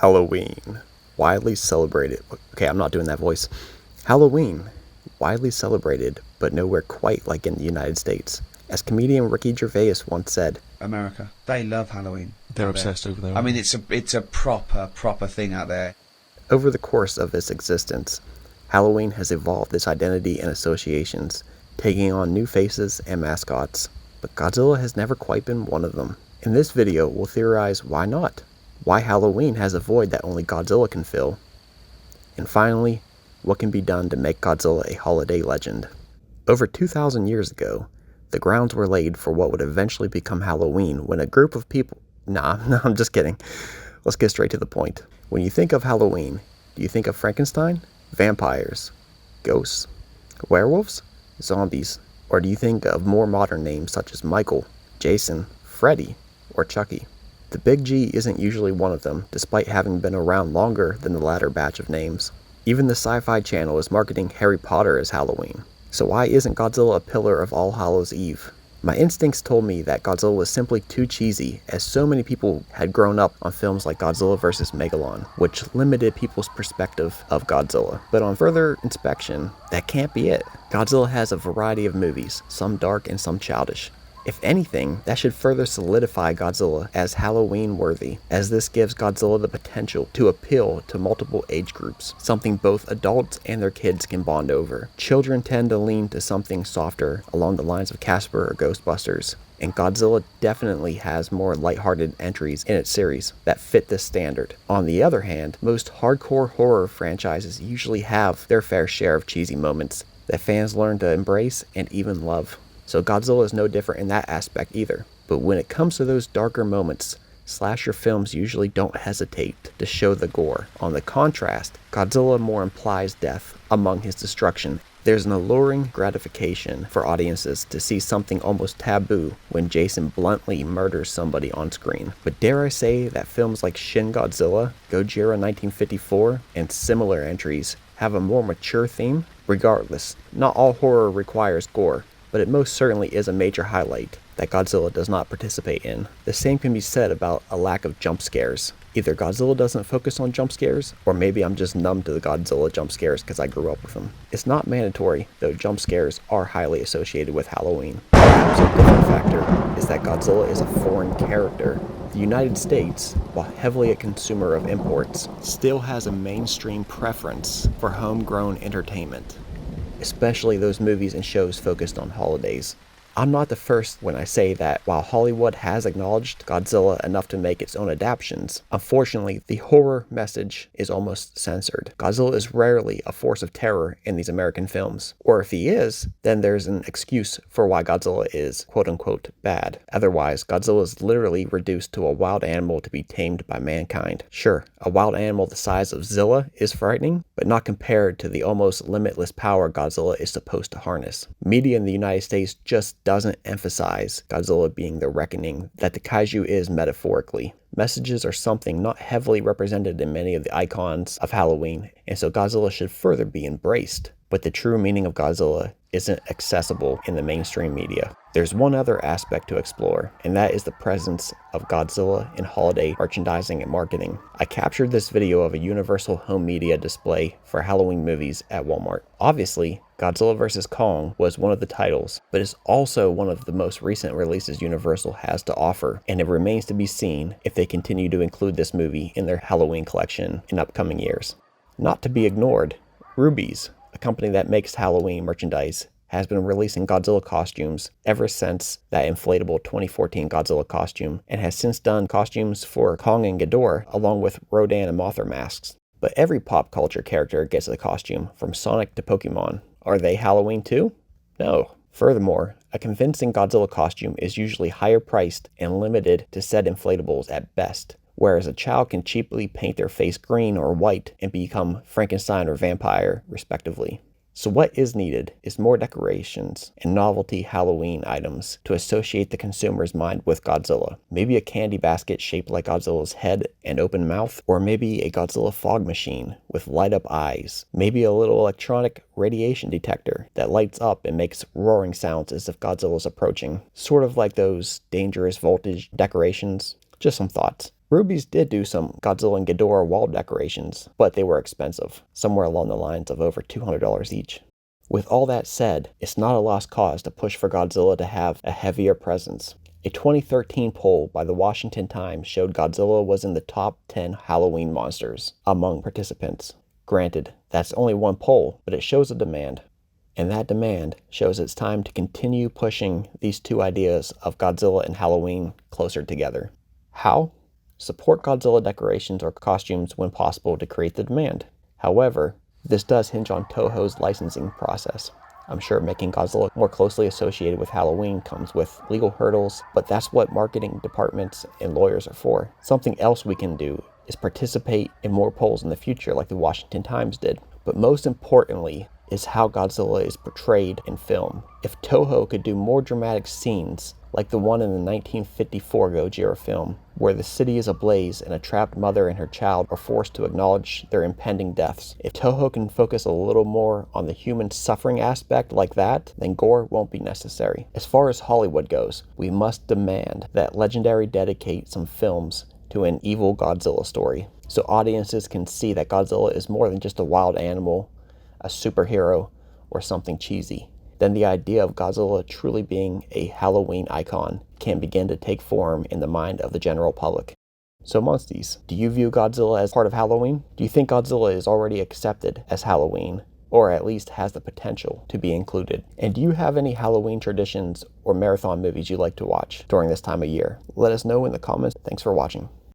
Halloween, widely celebrated. Okay, I'm not doing that voice. Halloween, widely celebrated, but nowhere quite like in the United States. As comedian Ricky Gervais once said, America, they love Halloween. They're obsessed over there. I mean, it's a proper thing out there. over the course of its existence, Halloween has evolved its identity and associations, taking on new faces and mascots, but Godzilla has never quite been one of them. In this video, we'll theorize why not, why Halloween has a void that only Godzilla can fill, and finally, what can be done to make Godzilla a holiday legend. Over 2,000 years ago, the grounds were laid for what would eventually become Halloween when a group of people... No, I'm just kidding. Let's get straight to the point. When you think of Halloween, do you think of Frankenstein, vampires, ghosts, werewolves, zombies, or do you think of more modern names such as Michael, Jason, Freddy, or Chucky? The Big G isn't usually one of them, despite having been around longer than the latter batch of names. Even the Sci-Fi Channel is marketing Harry Potter as Halloween. So why isn't Godzilla a pillar of All Hallows Eve? My instincts told me that Godzilla was simply too cheesy, as so many people had grown up on films like Godzilla vs. Megalon, which limited people's perspective of Godzilla. But on further inspection, that can't be it. Godzilla has a variety of movies, some dark and some childish. If anything, that should further solidify Godzilla as Halloween-worthy, as this gives Godzilla the potential to appeal to multiple age groups, something both adults and their kids can bond over. Children tend to lean to something softer along the lines of Casper or Ghostbusters, and Godzilla definitely has more lighthearted entries in its series that fit this standard. On the other hand, most hardcore horror franchises usually have their fair share of cheesy moments that fans learn to embrace and even love. So Godzilla is no different in that aspect either. But when it comes to those darker moments, slasher films usually don't hesitate to show the gore. On the contrast, Godzilla more implies death among his destruction. There's an alluring gratification for audiences to see something almost taboo when Jason bluntly murders somebody on screen. But dare I say that films like Shin Godzilla, Gojira 1954, and similar entries have a more mature theme? Regardless, not all horror requires gore, but it most certainly is a major highlight that Godzilla does not participate in. The same can be said about a lack of jump scares. Either Godzilla doesn't focus on jump scares, or maybe I'm just numb to the Godzilla jump scares because I grew up with them. It's not mandatory, though jump scares are highly associated with Halloween. Perhaps a different factor is that Godzilla is a foreign character. The United States, while heavily a consumer of imports, still has a mainstream preference for homegrown entertainment, especially those movies and shows focused on holidays. I'm not the first when I say that while Hollywood has acknowledged Godzilla enough to make its own adaptations, unfortunately the horror message is almost censored. Godzilla is rarely a force of terror in these American films, or if he is, then there's an excuse for why Godzilla is quote-unquote bad. Otherwise, Godzilla is literally reduced to a wild animal to be tamed by mankind. Sure, a wild animal the size of Zilla is frightening, but not compared to the almost limitless power Godzilla is supposed to harness. Media in the United States just doesn't emphasize Godzilla being the reckoning that the kaiju is metaphorically. Messages are something not heavily represented in many of the icons of Halloween, and so Godzilla should further be embraced. But the true meaning of Godzilla isn't accessible in the mainstream media. There's one other aspect to explore, and that is the presence of Godzilla in holiday merchandising and marketing. I captured this video of a Universal home media display for Halloween movies at Walmart. Obviously, Godzilla vs. Kong was one of the titles, but it's also one of the most recent releases Universal has to offer, and it remains to be seen if they continue to include this movie in their Halloween collection in upcoming years. Not to be ignored, Rubies, a company that makes Halloween merchandise, has been releasing Godzilla costumes ever since that inflatable 2014 Godzilla costume, and has since done costumes for Kong and Ghidorah, along with Rodan and Mothra masks. But every pop culture character gets a costume, from Sonic to Pokemon. Are they Halloween too? No. Furthermore, a convincing Godzilla costume is usually higher priced and limited to said inflatables at best, whereas a child can cheaply paint their face green or white and become Frankenstein or vampire, respectively. So what is needed is more decorations and novelty Halloween items to associate the consumer's mind with Godzilla. Maybe a candy basket shaped like Godzilla's head and open mouth, or maybe a Godzilla fog machine with light up eyes. Maybe a little electronic radiation detector that lights up and makes roaring sounds as if Godzilla's approaching. Sort of like those dangerous voltage decorations. Just some thoughts. Ruby's did do some Godzilla and Ghidorah wall decorations, but they were expensive, somewhere along the lines of over $200 each. With all that said, it's not a lost cause to push for Godzilla to have a heavier presence. A 2013 poll by the Washington Times showed Godzilla was in the top 10 Halloween monsters among participants. Granted, that's only one poll, but it shows a demand. And that demand shows it's time to continue pushing these two ideas of Godzilla and Halloween closer together. How? Support Godzilla decorations or costumes when possible to create the demand. However, this does hinge on Toho's licensing process. I'm sure making Godzilla more closely associated with Halloween comes with legal hurdles, but that's what marketing departments and lawyers are for. Something else we can do is participate in more polls in the future like the Washington Times did. But most importantly is how Godzilla is portrayed in film. If Toho could do more dramatic scenes like the one in the 1954 Gojira film, where the city is ablaze and a trapped mother and her child are forced to acknowledge their impending deaths. If Toho can focus a little more on the human suffering aspect like that, then gore won't be necessary. As far as Hollywood goes, we must demand that Legendary dedicate some films to an evil Godzilla story, so audiences can see that Godzilla is more than just a wild animal, a superhero, or something cheesy. Then the idea of Godzilla truly being a Halloween icon can begin to take form in the mind of the general public. So Monsties, do you view Godzilla as part of Halloween? Do you think Godzilla is already accepted as Halloween, or at least has the potential to be included? And do you have any Halloween traditions or marathon movies you like to watch during this time of year? Let us know in the comments. Thanks for watching.